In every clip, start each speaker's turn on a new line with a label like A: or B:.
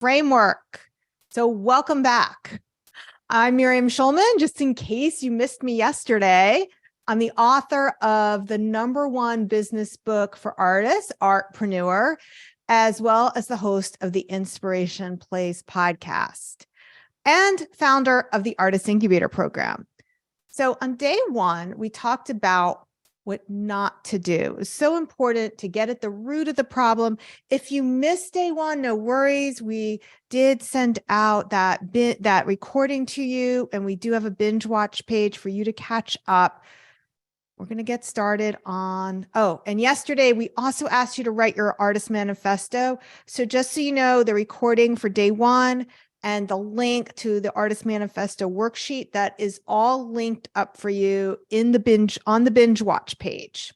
A: framework. So welcome back. I'm Miriam Schulman. Just in case you missed me yesterday, I'm the author of the #1 business book for artists, Preneur, as well as the host of the Inspiration Plays podcast and founder of the Artist Incubator program. So on day one, we talked about what not to do. It's so important to get at the root of the problem. If you missed day one, no worries. We did send out that recording to you, and we do have a binge watch page for you to catch up. We're going to get started on, and yesterday we also asked you to write your artist manifesto. So just so you know, the recording for day one and the link to the artist manifesto worksheet, that is all linked up for you in the binge watch page.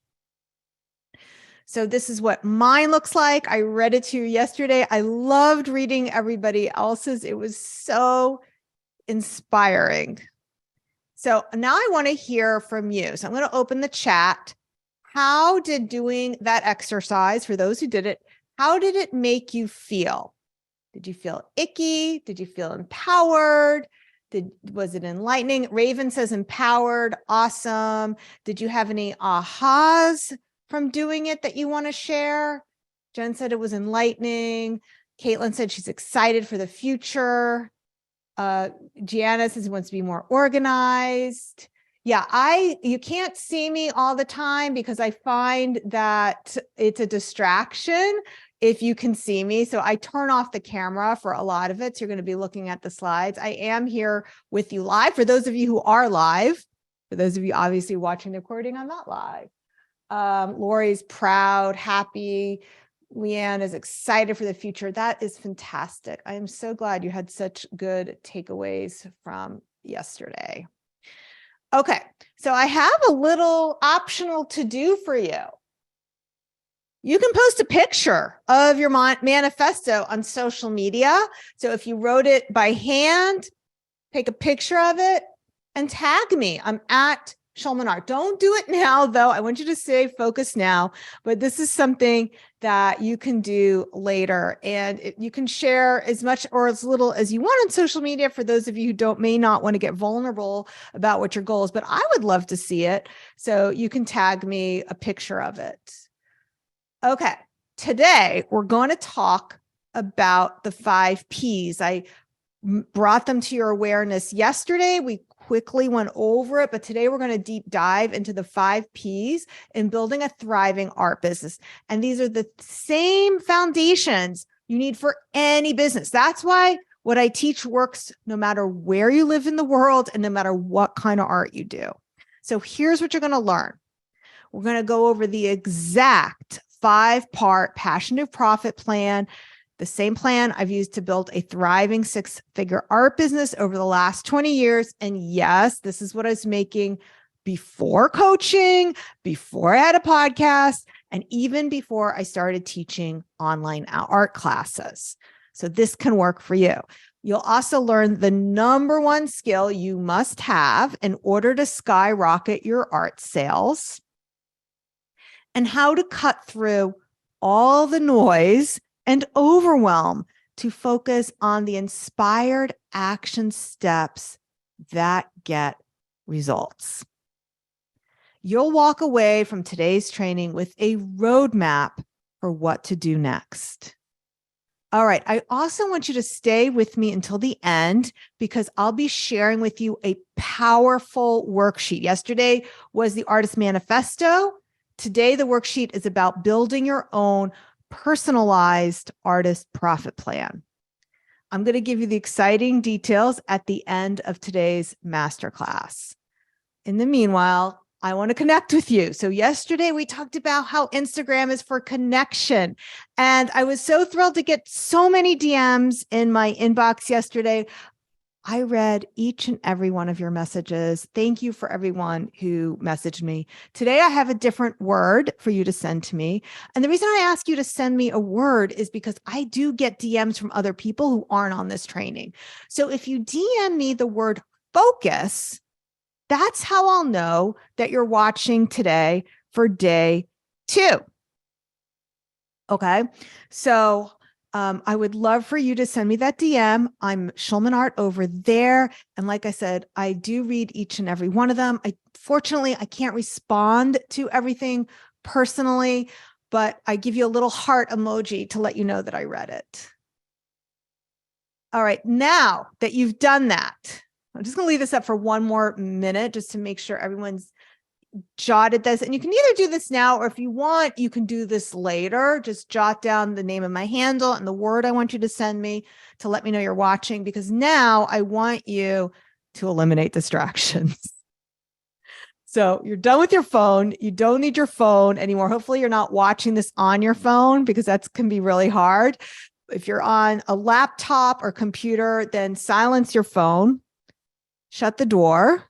A: So this is what mine looks like. I read it to you yesterday. I loved reading everybody else's. It was so inspiring. So now I want to hear from you. So I'm going to open the chat. How did doing that exercise, for those who did it, how did it make you feel? Did you feel icky? Did you feel empowered? Was it enlightening? Raven says empowered. Awesome. Did you have any ahas from doing it that you want to share? Jen said it was enlightening. Caitlin said she's excited for the future. Gianna says he wants to be more organized. Yeah, you can't see me all the time because I find that it's a distraction if you can see me. So I turn off the camera for a lot of it. So you're going to be looking at the slides. I am here with you live. For those of you who are live, for those of you obviously watching the recording, I'm not live. Lori's proud, happy. Leanne is excited for the future. That is fantastic. I am so glad you had such good takeaways from yesterday. Okay, so I have a little optional to do for you. You can post a picture of your manifesto on social media. So if you wrote it by hand, take a picture of it and tag me. I'm at Schulman Art. Don't do it now, though. I want you to stay focused now, but this is something that you can do later, and you can share as much or as little as you want on social media for those of you who may not want to get vulnerable about what your goal is, but I would love to see it. So you can tag me a picture of it. Okay, today we're going to talk about the 5 Ps. I brought them to your awareness yesterday. We quickly went over it, but today we're going to deep dive into the 5 Ps in building a thriving art business. And these are the same foundations you need for any business. That's why what I teach works no matter where you live in the world and no matter what kind of art you do. So here's what you're going to learn. We're going to go over the exact 5-part passion to profit plan, the same plan I've used to build a thriving 6-figure art business over the last 20 years. And yes, this is what I was making before coaching, before I had a podcast, and even before I started teaching online art classes. So this can work for you. You'll also learn the #1 skill you must have in order to skyrocket your art sales, and how to cut through all the noise and overwhelm to focus on the inspired action steps that get results. You'll walk away from today's training with a roadmap for what to do next. All right, I also want you to stay with me until the end because I'll be sharing with you a powerful worksheet. Yesterday was the Artist Manifesto. Today, the worksheet is about building your own personalized artist profit plan. I'm going to give you the exciting details at the end of today's masterclass. In the meanwhile, I want to connect with you. So yesterday we talked about how Instagram is for connection. And I was so thrilled to get so many DMs in my inbox yesterday. I read each and every one of your messages. Thank you for everyone who messaged me. Today, I have a different word for you to send to me. And the reason I ask you to send me a word is because I do get DMs from other people who aren't on this training. So if you DM me the word focus, that's how I'll know that you're watching today for day 2. Okay. So I would love for you to send me that DM. I'm Shulman Art over there. And like I said, I do read each and every one of them. Fortunately, I can't respond to everything personally, but I give you a little heart emoji to let you know that I read it. All right, now that you've done that, I'm just going to leave this up for one more minute just to make sure everyone's jotted this. And you can either do this now, or if you want, you can do this later. Just jot down the name of my handle and the word I want you to send me to let me know you're watching, because now I want you to eliminate distractions. So you're done with your phone. You don't need your phone anymore. Hopefully you're not watching this on your phone, because that can be really hard. If you're on a laptop or computer, then silence your phone, shut the door.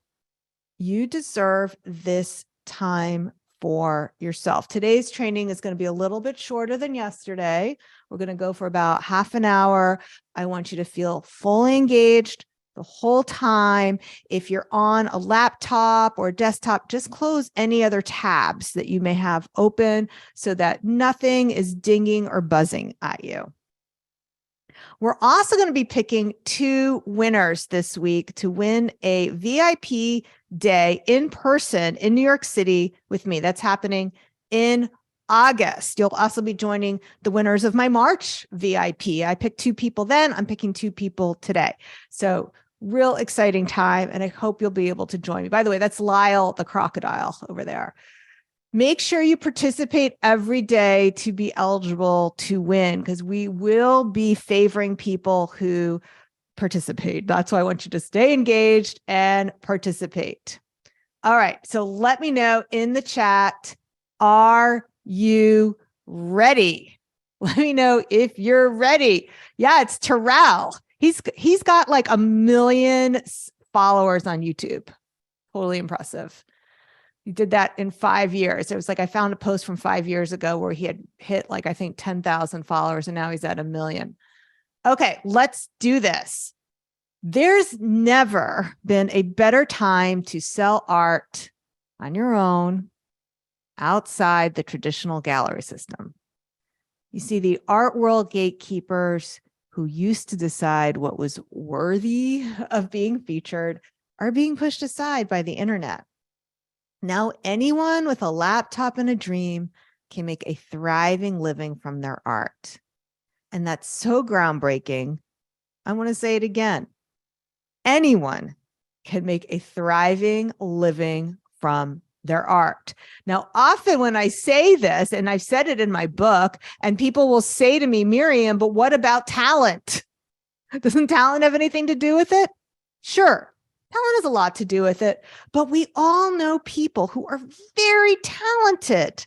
A: You deserve this time for yourself. Today's training is going to be a little bit shorter than yesterday. We're going to go for about half an hour. I want you to feel fully engaged the whole time. If you're on a laptop or a desktop, just close any other tabs that you may have open so that nothing is dinging or buzzing at you. We're also going to be picking 2 winners this week to win a VIP day in person in New York City with me. That's happening in August. You'll also be joining the winners of my March VIP. I picked 2 people then. I'm picking 2 people today. So real exciting time. And I hope you'll be able to join me. By the way, that's Lyle the crocodile over there. Make sure you participate every day to be eligible to win, because we will be favoring people who participate. That's why I want you to stay engaged and participate. All right. So let me know in the chat, are you ready? Let me know if you're ready. Yeah, it's Terrell. He's got like 1 million followers on YouTube. Totally impressive. He did that in 5 years. It was like, I found a post from 5 years ago where he had hit like, I think 10,000 followers, and now he's at 1 million. Okay, let's do this. There's never been a better time to sell art on your own outside the traditional gallery system. You see, the art world gatekeepers who used to decide what was worthy of being featured are being pushed aside by the internet. Now, anyone with a laptop and a dream can make a thriving living from their art. And that's so groundbreaking. I want to say it again. Anyone can make a thriving living from their art. Now, often when I say this, and I've said it in my book, and people will say to me, Miriam, but what about talent? Doesn't talent have anything to do with it? Sure. Talent has a lot to do with it, but we all know people who are very talented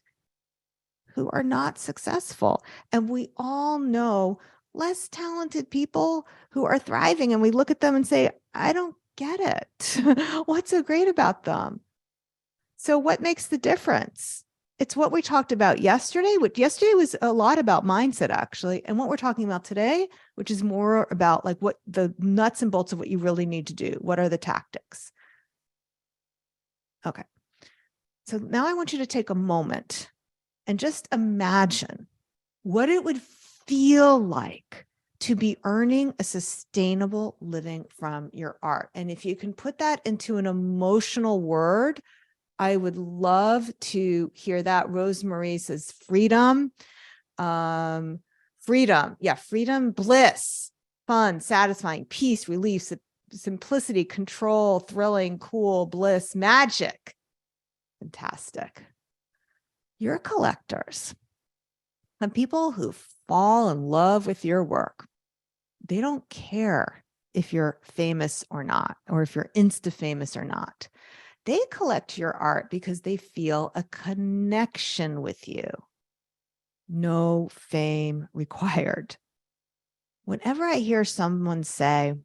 A: who are not successful. And we all know less talented people who are thriving. And we look at them and say, I don't get it. What's so great about them? So what makes the difference? It's what we talked about yesterday, which yesterday was a lot about mindset, actually. And what we're talking about today, which is more about like what the nuts and bolts of what you really need to do. What are the tactics? Okay. So now I want you to take a moment and just imagine what it would feel like to be earning a sustainable living from your art. And if you can put that into an emotional word, I would love to hear that. Rosemary says freedom. Freedom. Yeah, freedom, bliss, fun, satisfying, peace, relief, simplicity, control, thrilling, cool, bliss, magic. Fantastic. You're collectors. And people who fall in love with your work, they don't care if you're famous or not, or if you're Insta famous or not. They collect your art because they feel a connection with you. No fame required. Whenever I hear someone say,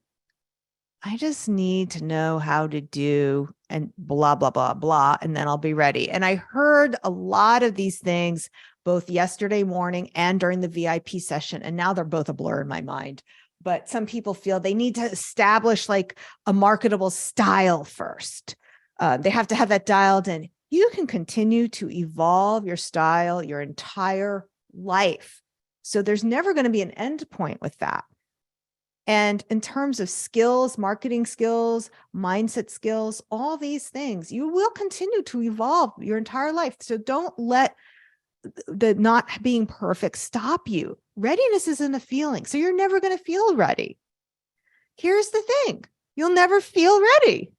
A: I just need to know how to do and blah, blah, blah, blah, and then I'll be ready. And I heard a lot of these things both yesterday morning and during the VIP session, and now they're both a blur in my mind. But some people feel they need to establish like a marketable style first. They have to have that dialed in. You can continue to evolve your style your entire life. So there's never going to be an end point with that. And in terms of skills, marketing skills, mindset skills, all these things, you will continue to evolve your entire life. So don't let the not being perfect stop you. Readiness isn't a feeling. So you're never going to feel ready. Here's the thing. You'll never feel ready.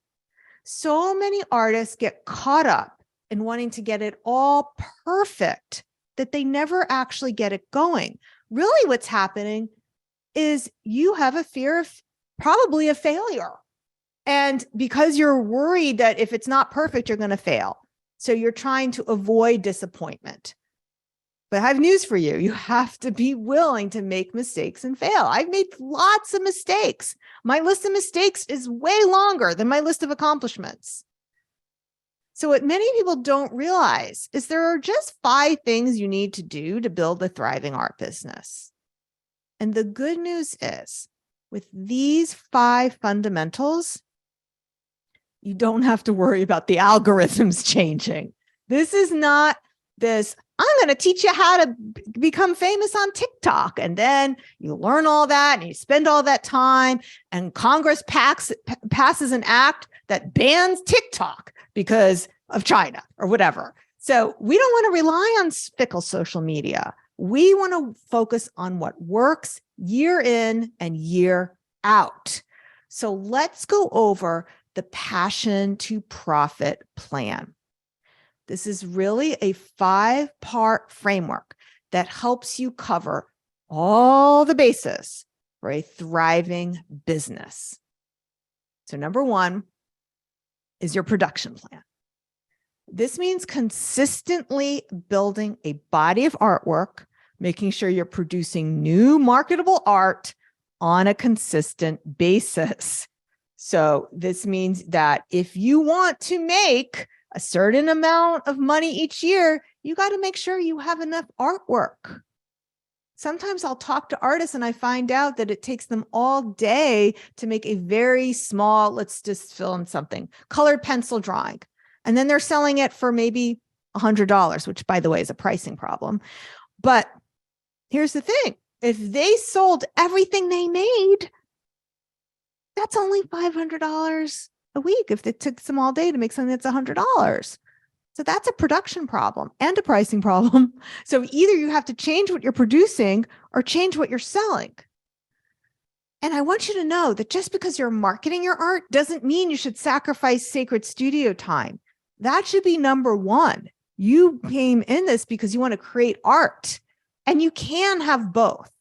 A: So many artists get caught up in wanting to get it all perfect that they never actually get it going. Really, what's happening is you have a fear of probably a failure. And because you're worried that if it's not perfect, you're going to fail. So you're trying to avoid disappointment. But I have news for you. You have to be willing to make mistakes and fail. I've made lots of mistakes. My list of mistakes is way longer than my list of accomplishments. So what many people don't realize is there are just 5 things you need to do to build a thriving art business. And the good news is, with these 5 fundamentals, you don't have to worry about the algorithms changing. This is not this, I'm going to teach you how to become famous on TikTok. And then you learn all that and you spend all that time, and Congress passes an act that bans TikTok because of China or whatever. So we don't want to rely on fickle social media. We want to focus on what works year in and year out. So let's go over the Passion to Profit plan. This is really a 5-part framework that helps you cover all the bases for a thriving business. So number 1 is your production plan. This means consistently building a body of artwork, making sure you're producing new marketable art on a consistent basis. So this means that if you want to make a certain amount of money each year, you got to make sure you have enough artwork. Sometimes I'll talk to artists and I find out that it takes them all day to make a very small, let's just fill in something, colored pencil drawing. And then they're selling it for maybe $100, which, by the way, is a pricing problem. But here's the thing. If they sold everything they made, that's only $500 a week if it took them all day to make something that's $100. So that's a production problem and a pricing problem. So either you have to change what you're producing or change what you're selling. And I want you to know that just because you're marketing your art doesn't mean you should sacrifice sacred studio time. That should be number 1. You came in this because you want to create art, and you can have both.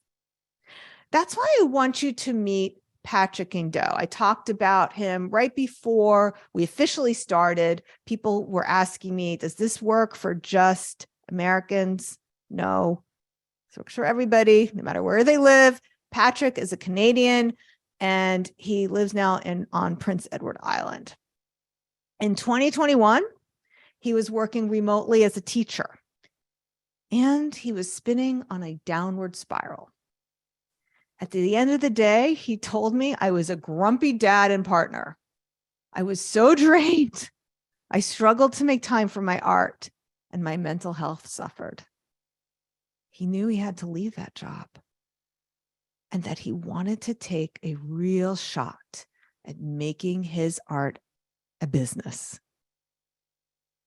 A: That's why I want you to meet Patrick Guindoux. I talked about him right before we officially started. People were asking me, does this work for just Americans? No, it works for everybody, no matter where they live. Patrick is a Canadian, and he lives now on Prince Edward Island. In 2021, he was working remotely as a teacher, and he was spinning on a downward spiral. At the end of the day, he told me I was a grumpy dad and partner. I was so drained. I struggled to make time for my art, and my mental health suffered. He knew he had to leave that job, and that he wanted to take a real shot at making his art a business.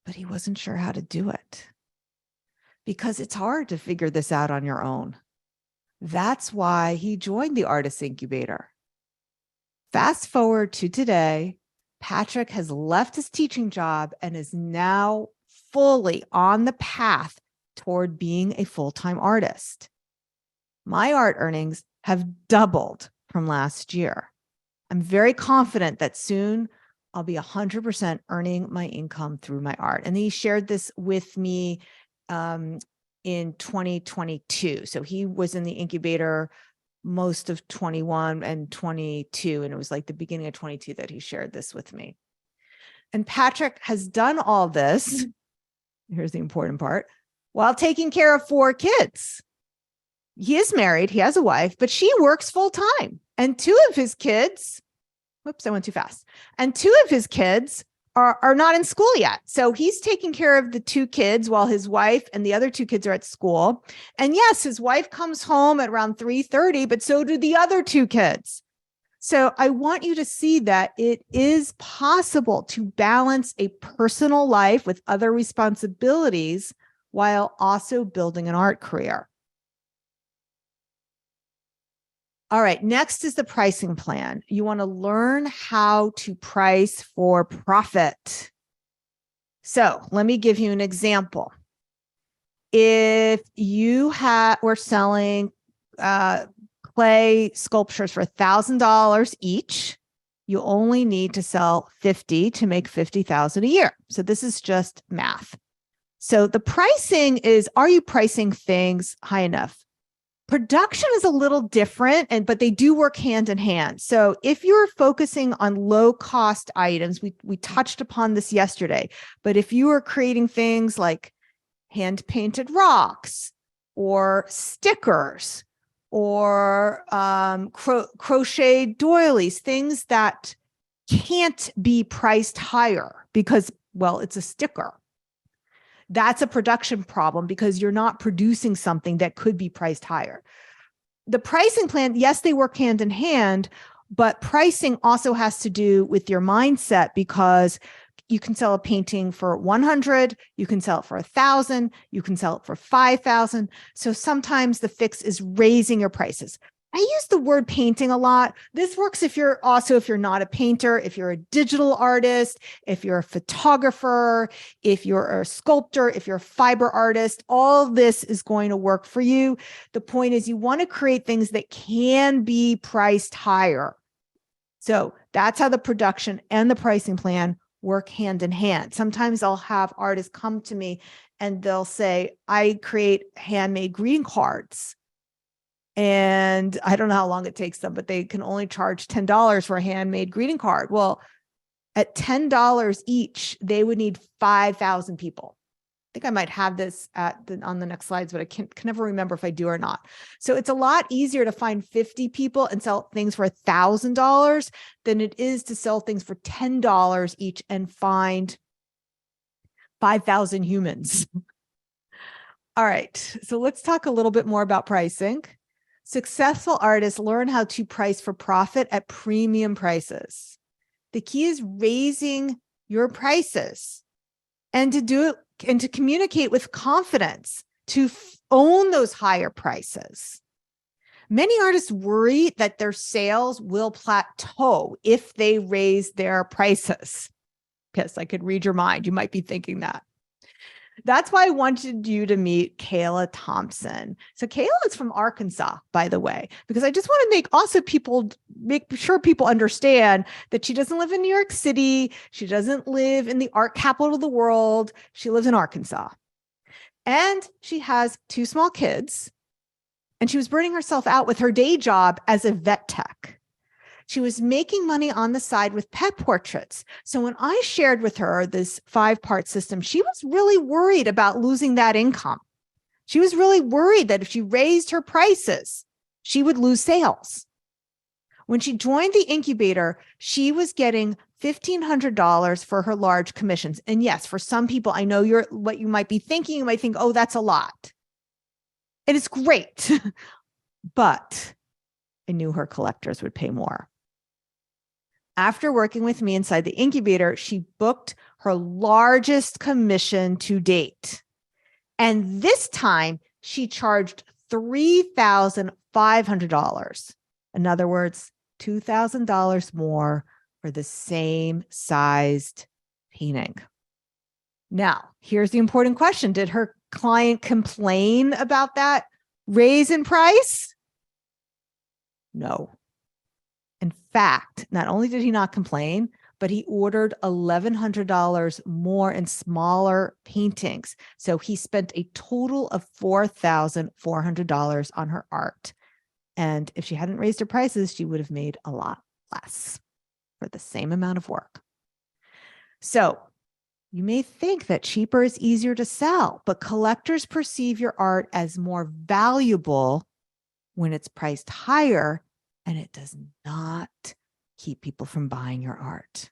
A: But he wasn't sure how to do it, because it's hard to figure this out on your own. That's why he joined the Artist Incubator. Fast forward to today, Patrick has left his teaching job and is now fully on the path toward being a full-time artist. My art earnings have doubled from last year. I'm very confident that soon I'll be 100% earning my income through my art. And he shared this with me in 2022. So he was in the incubator most of 21 and 22. And it was like the beginning of 22 that he shared this with me. And Patrick has done all this. Here's the important part, while taking care of 4 kids. He is married, he has a wife, but she works full time. And 2 of his kids, whoops, I went too fast. And 2 of his kids are not in school yet. So he's taking care of the two kids while his wife and the other two kids are at school. And yes, his wife comes home at around 3:30, but so do the other two kids. So I want you to see that it is possible to balance a personal life with other responsibilities while also building an art career. All right, next is the pricing plan. You want to learn how to price for profit. So let me give you an example. If you were selling clay sculptures for $1,000 each, you only need to sell 50 to make 50,000 a year. So this is just math. So the pricing is, are you pricing things high enough? Production is a little different, but they do work hand in hand. So if you're focusing on low cost items, we touched upon this yesterday, but if you are creating things like hand painted rocks or stickers or crocheted doilies, things that can't be priced higher because, well, it's a sticker. That's a production problem because you're not producing something that could be priced higher. The pricing plan, yes, they work hand in hand, but pricing also has to do with your mindset because you can sell a painting for 100, you can sell it for 1,000, you can sell it for 5,000. So sometimes the fix is raising your prices. I use the word painting a lot. This works if you're not a painter, if you're a digital artist, if you're a photographer, if you're a sculptor, if you're a fiber artist, all this is going to work for you. The point is you want to create things that can be priced higher. So that's how the production and the pricing plan work hand in hand. Sometimes I'll have artists come to me and they'll say, I create handmade greeting cards. And I don't know how long it takes them, but they can only charge $10 for a handmade greeting card. Well, at $10 each, they would need 5,000 people. I think I might have this on the next slides, but I can never remember if I do or not. So it's a lot easier to find 50 people and sell things for $1,000 than it is to sell things for $10 each and find 5,000 humans. All right, so let's talk a little bit more about pricing. Successful artists learn how to price for profit at premium prices. The key is raising your prices and to communicate with confidence, to own those higher prices. Many artists worry that their sales will plateau if they raise their prices. Yes, I could read your mind. You might be thinking that. That's why I wanted you to meet Kayla Thompson. So Kayla is from Arkansas, by the way, because I just want to make sure people understand that she doesn't live in New York City. She doesn't live in the art capital of the world. She lives in Arkansas. And she has two small kids. And she was burning herself out with her day job as a vet tech. She was making money on the side with pet portraits. So when I shared with her this 5-part system, she was really worried about losing that income. She was really worried that if she raised her prices, she would lose sales. When she joined the incubator, she was getting $1,500 for her large commissions. And yes, for some people, I know what you might be thinking. You might think, oh, that's a lot. And it's great. But I knew her collectors would pay more. After working with me inside the incubator, she booked her largest commission to date. And this time she charged $3,500. In other words, $2,000 more for the same sized painting. Now, here's the important question. Did her client complain about that raise in price? No. In fact, not only did he not complain, but he ordered $1,100 more in smaller paintings. So he spent a total of $4,400 on her art. And if she hadn't raised her prices, she would have made a lot less for the same amount of work. So you may think that cheaper is easier to sell, but collectors perceive your art as more valuable when it's priced higher, and it does not keep people from buying your art.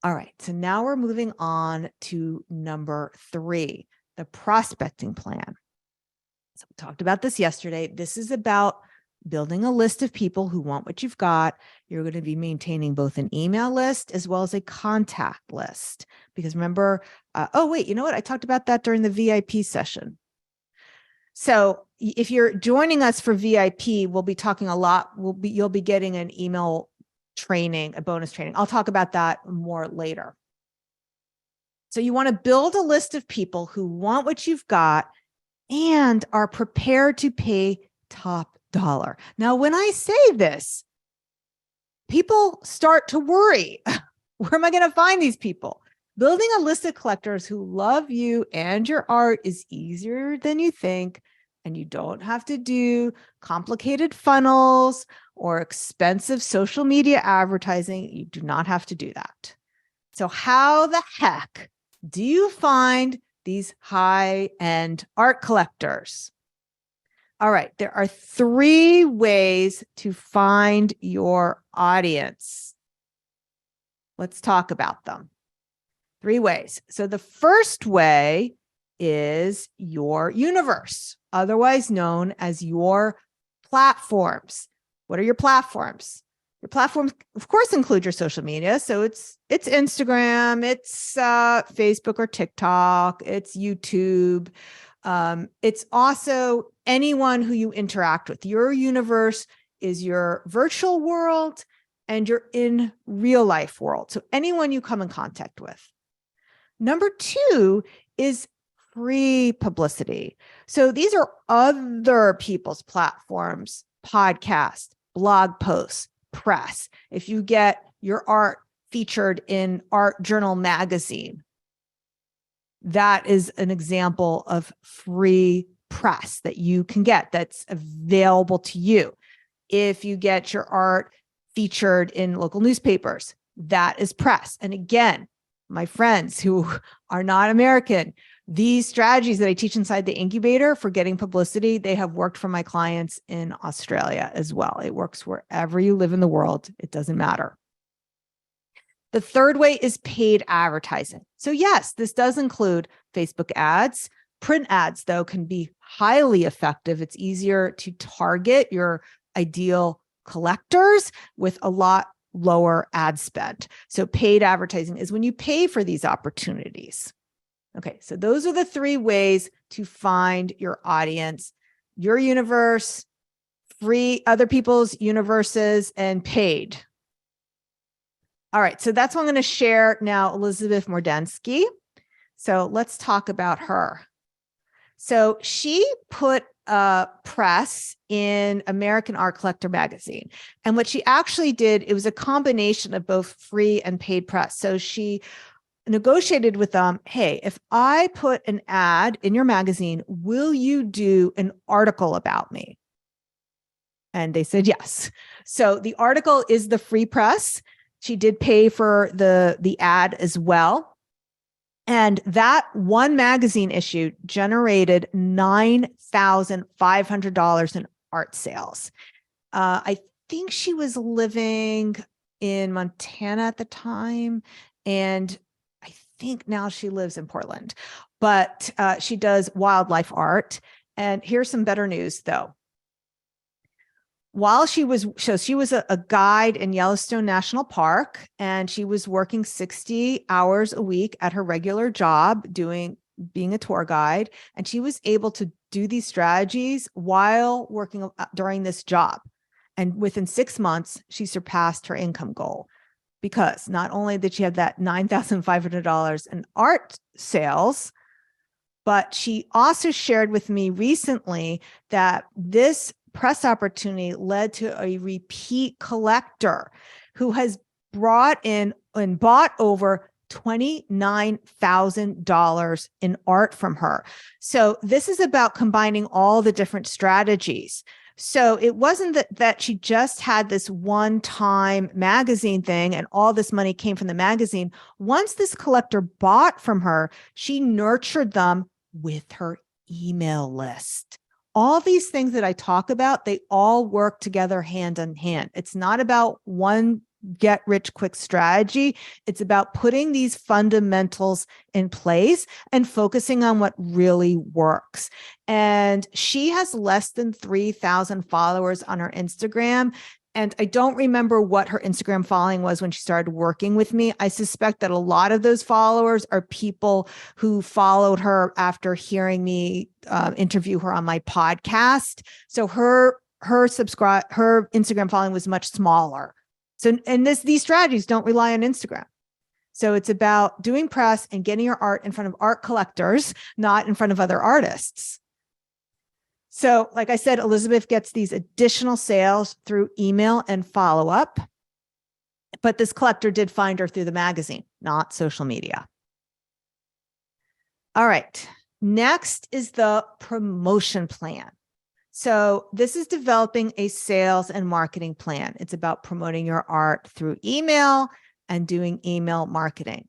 A: All right. So now we're moving on to number 3, the prospecting plan. So we talked about this yesterday. This is about building a list of people who want what you've got. You're going to be maintaining both an email list as well as a contact list. Because remember, oh, wait, you know what? I talked about that during the VIP session. So if you're joining us for VIP, we'll be talking a lot. You'll be getting an email training, a bonus training. I'll talk about that more later. So you want to build a list of people who want what you've got and are prepared to pay top dollar. Now, when I say this, people start to worry. Where am I going to find these people? Building a list of collectors who love you and your art is easier than you think, and you don't have to do complicated funnels or expensive social media advertising. You do not have to do that. So how the heck do you find these high-end art collectors? All right, there are 3 ways to find your audience. Let's talk about them. 3 ways. So the first way is your universe, otherwise known as your platforms. What are your platforms? Your platforms, of course, include your social media. So it's Instagram, it's Facebook or TikTok, it's YouTube. It's also anyone who you interact with. Your universe is your virtual world and your in real life world. So anyone you come in contact with. Number 2 is free publicity. So these are other people's platforms, podcasts, blog posts, press. If you get your art featured in Art Journal magazine, that is an example of free press that you can get that's available to you. If you get your art featured in local newspapers, that is press. And again, my friends who are not American, these strategies that I teach inside the incubator for getting publicity, they have worked for my clients in Australia as well. It works wherever you live in the world. It doesn't matter. The third way is paid advertising. So yes, this does include Facebook ads. Print ads, though, can be highly effective. It's easier to target your ideal collectors with a lot lower ad spend. So paid advertising is when you pay for these opportunities. Okay, so those are the 3 ways to find your audience: your universe, free other people's universes, and paid. All right, so that's what I'm going to share now, Elizabeth Mordensky. So let's talk about her. So she put a press in American Art Collector magazine. And what she actually did, it was a combination of both free and paid press. So she negotiated with them, hey, if I put an ad in your magazine, will you do an article about me? And they said yes. So the article is the free press. She did pay for the ad as well. And that one magazine issue generated $9,500 in art sales. I think she was living in Montana at the time, and I think now she lives in Portland. But she does wildlife art. And here's some better news, though. While she was a guide in Yellowstone National Park, and she was working 60 hours a week at her regular job being a tour guide, and she was able to do these strategies while working during this job. And within 6 months, she surpassed her income goal, because not only did she have that $9,500 in art sales, but she also shared with me recently that this press opportunity led to a repeat collector who has brought in and bought over $29,000 in art from her. So this is about combining all the different strategies. So it wasn't that she just had this one-time magazine thing and all this money came from the magazine. Once this collector bought from her, she nurtured them with her email list. All these things that I talk about, they all work together hand in hand. It's not about one get rich quick strategy. It's about putting these fundamentals in place and focusing on what really works. And she has less than 3,000 followers on her Instagram. And I don't remember what her Instagram following was when she started working with me. I suspect that a lot of those followers are people who followed her after hearing me interview her on my podcast. So her Instagram following was much smaller. So, and these strategies don't rely on Instagram. So it's about doing press and getting your art in front of art collectors, not in front of other artists. So, like I said, Elizabeth gets these additional sales through email and follow-up. But this collector did find her through the magazine, not social media. All right. Next is the promotion plan. So this is developing a sales and marketing plan. It's about promoting your art through email and doing email marketing.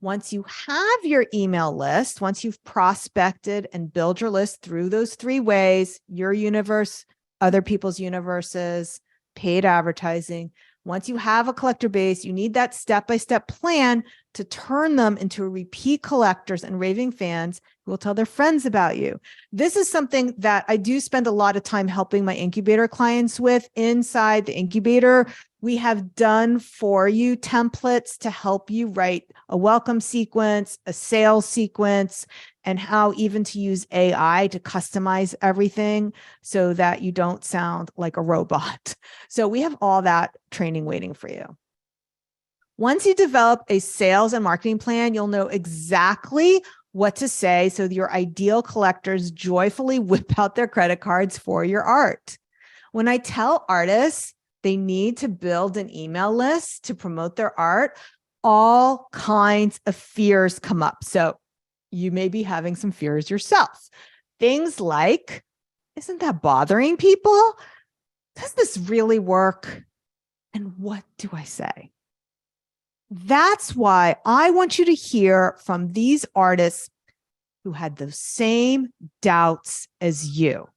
A: Once you have your email list, once you've prospected and build your list through those three ways, your universe, other people's universes, paid advertising, once you have a collector base, you need that step-by-step plan to turn them into repeat collectors and raving fans who will tell their friends about you. This is something that I do spend a lot of time helping my incubator clients with. Inside the incubator, we have done for you templates to help you write a welcome sequence, a sales sequence, and how even to use AI to customize everything so that you don't sound like a robot. So we have all that training waiting for you. Once you develop a sales and marketing plan, you'll know exactly what to say so your ideal collectors joyfully whip out their credit cards for your art. When I tell artists they need to build an email list to promote their art, all kinds of fears come up. So you may be having some fears yourself. Things like, isn't that bothering people? Does this really work? And what do I say? That's why I want you to hear from these artists who had those same doubts as you.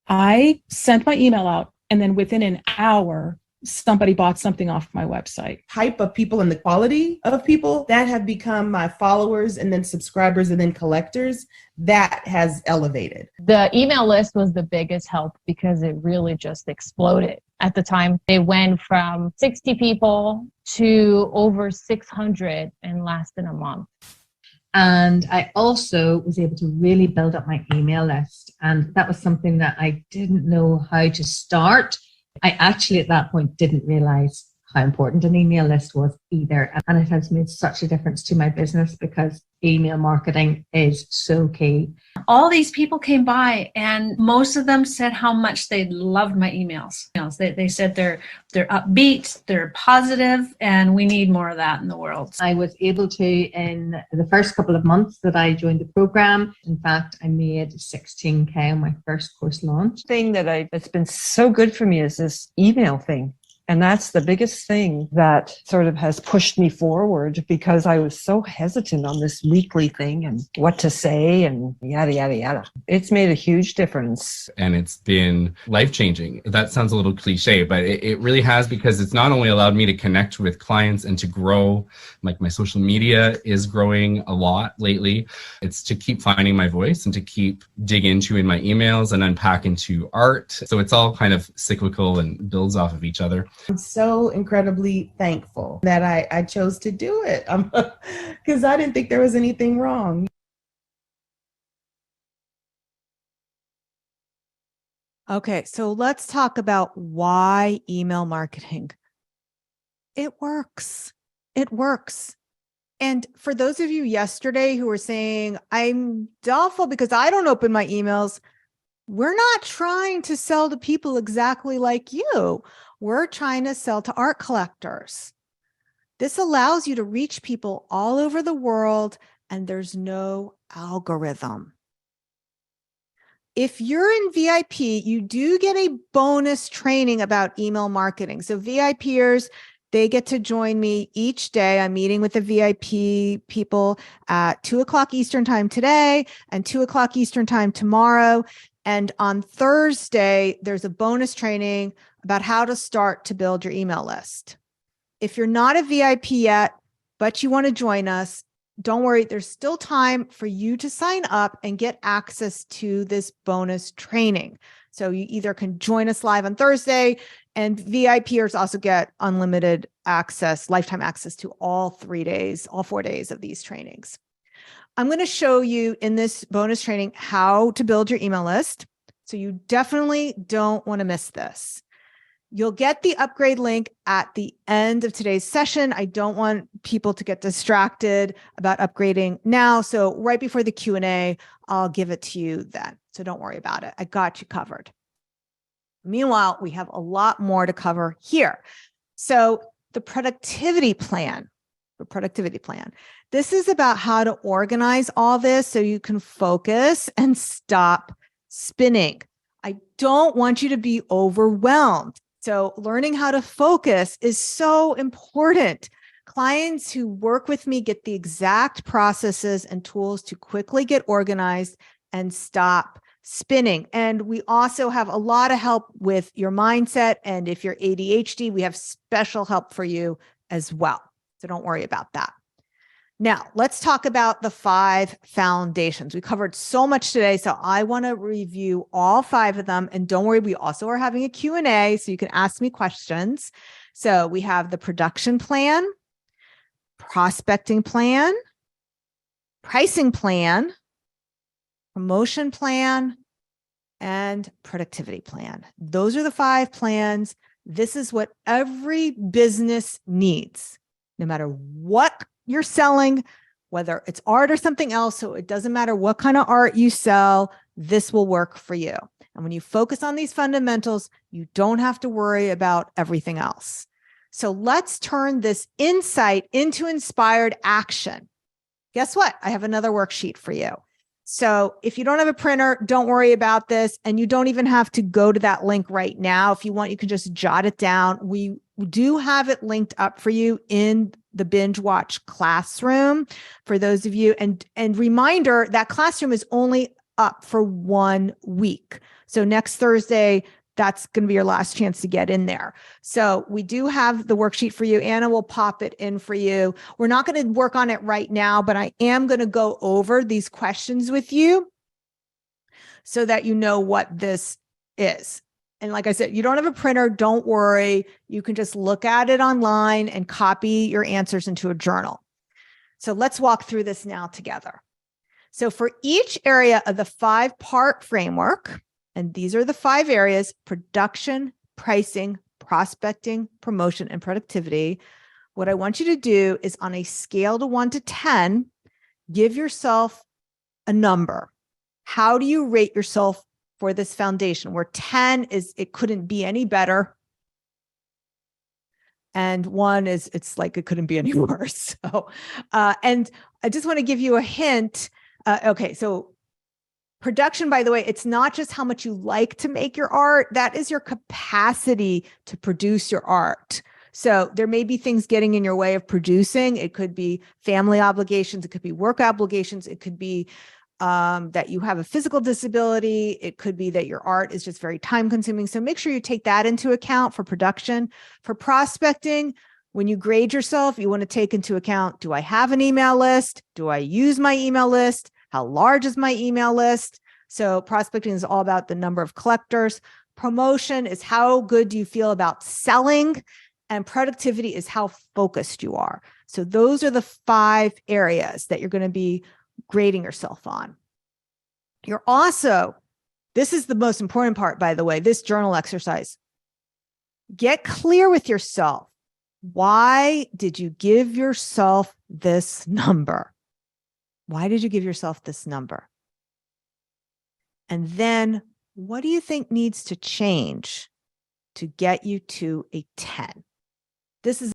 B: I sent my email out, and then within an hour, somebody bought something off my website.
C: Type of people and the quality of people that have become my followers and then subscribers and then collectors, that has elevated.
D: The email list was the biggest help because it really just exploded. At the time, they went from 60 people to over 600 in less than a month.
E: And I also was able to really build up my email list. And that was something that I didn't know how to start. I actually at that point didn't realize how important an email list was either. And it has made such a difference to my business because email marketing is so key.
F: All these people came by and most of them said how much they loved my emails. They said they're upbeat, they're positive, and we need more of that in the world.
E: I was able to, in the first couple of months that I joined the program, in fact, I made 16K on my first course launch.
G: That's been so good for me is this email thing. And that's the biggest thing that sort of has pushed me forward because I was so hesitant on this weekly thing and what to say and yada, yada, yada. It's made a huge difference.
H: And it's been life-changing. That sounds a little cliche, but it really has, because it's not only allowed me to connect with clients and to grow, like my social media is growing a lot lately. It's to keep finding my voice and to keep dig into in my emails and unpack into art. So it's all kind of cyclical and builds off of each other.
C: I'm so incredibly thankful that I chose to do it because I didn't think there was anything wrong.
A: Okay, so let's talk about why email marketing. It works. It works. And for those of you yesterday who were saying, I'm doubtful because I don't open my emails, we're not trying to sell to people exactly like you. We're trying to sell to art collectors. This allows you to reach people all over the world, and there's no algorithm. If you're in VIP, you do get a bonus training about email marketing. So VIPers, they get to join me each day. I'm meeting with the VIP people at 2:00 Eastern time today and 2:00 Eastern time tomorrow. And on Thursday, there's a bonus training about how to start to build your email list. If you're not a VIP yet, but you want to join us, don't worry, there's still time for you to sign up and get access to this bonus training. So you either can join us live on Thursday, and VIPers also get unlimited access, lifetime access to all 4 days of these trainings. I'm going to show you in this bonus training how to build your email list. So you definitely don't want to miss this. You'll get the upgrade link at the end of today's session. I don't want people to get distracted about upgrading now. So right before the Q&A, I'll give it to you then. So don't worry about it. I got you covered. Meanwhile, we have a lot more to cover here. So the productivity plan. This is about how to organize all this so you can focus and stop spinning. I don't want you to be overwhelmed. So learning how to focus is so important. Clients who work with me get the exact processes and tools to quickly get organized and stop spinning. And we also have a lot of help with your mindset. And if you're ADHD, we have special help for you as well. So don't worry about that. Now, let's talk about the 5 foundations. We covered so much today, so I want to review all 5 of them. And don't worry, we also are having a Q&A, so you can ask me questions. So we have the production plan, prospecting plan, pricing plan, promotion plan, and productivity plan. Those are the 5 plans. This is what every business needs, no matter what you're selling, whether it's art or something else. So it doesn't matter what kind of art you sell, this will work for you. And when you focus on these fundamentals, you don't have to worry about everything else. So let's turn this insight into inspired action. Guess what? I have another worksheet for you. So if you don't have a printer, don't worry about this. And you don't even have to go to that link right now. If you want, you can just jot it down. We do have it linked up for you in the Binge Watch classroom for those of you. And reminder, that classroom is only up for 1 week. So next Thursday, that's going to be your last chance to get in there. So we do have the worksheet for you. Anna will pop it in for you. We're not going to work on it right now, but I am going to go over these questions with you so that you know what this is. And like I said, you don't have a printer, don't worry. You can just look at it online and copy your answers into a journal. So let's walk through this now together. So for each area of the 5-part framework, and these are the 5 areas: production, pricing, prospecting, promotion, and productivity. What I want you to do is, on a scale to 1 to 10, give yourself a number. How do you rate yourself for this foundation? Where 10 is, it couldn't be any better. And 1 is, it's like it couldn't be any worse. So, and I just want to give you a hint. Okay, so production, by the way, it's not just how much you like to make your art. That is your capacity to produce your art. So there may be things getting in your way of producing. It could be family obligations. It could be work obligations. It could be that you have a physical disability. It could be that your art is just very time consuming. So make sure you take that into account for production. For prospecting, when you grade yourself, you want to take into account, do I have an email list? Do I use my email list? How large is my email list? So prospecting is all about the number of collectors. Promotion is how good do you feel about selling? And productivity is how focused you are. So those are the 5 areas that you're going to be grading yourself on. You're also, this is the most important part, by the way, this journal exercise. Get clear with yourself. Why did you give yourself this number? Why did you give yourself this number? And then what do you think needs to change to get you to a 10? This is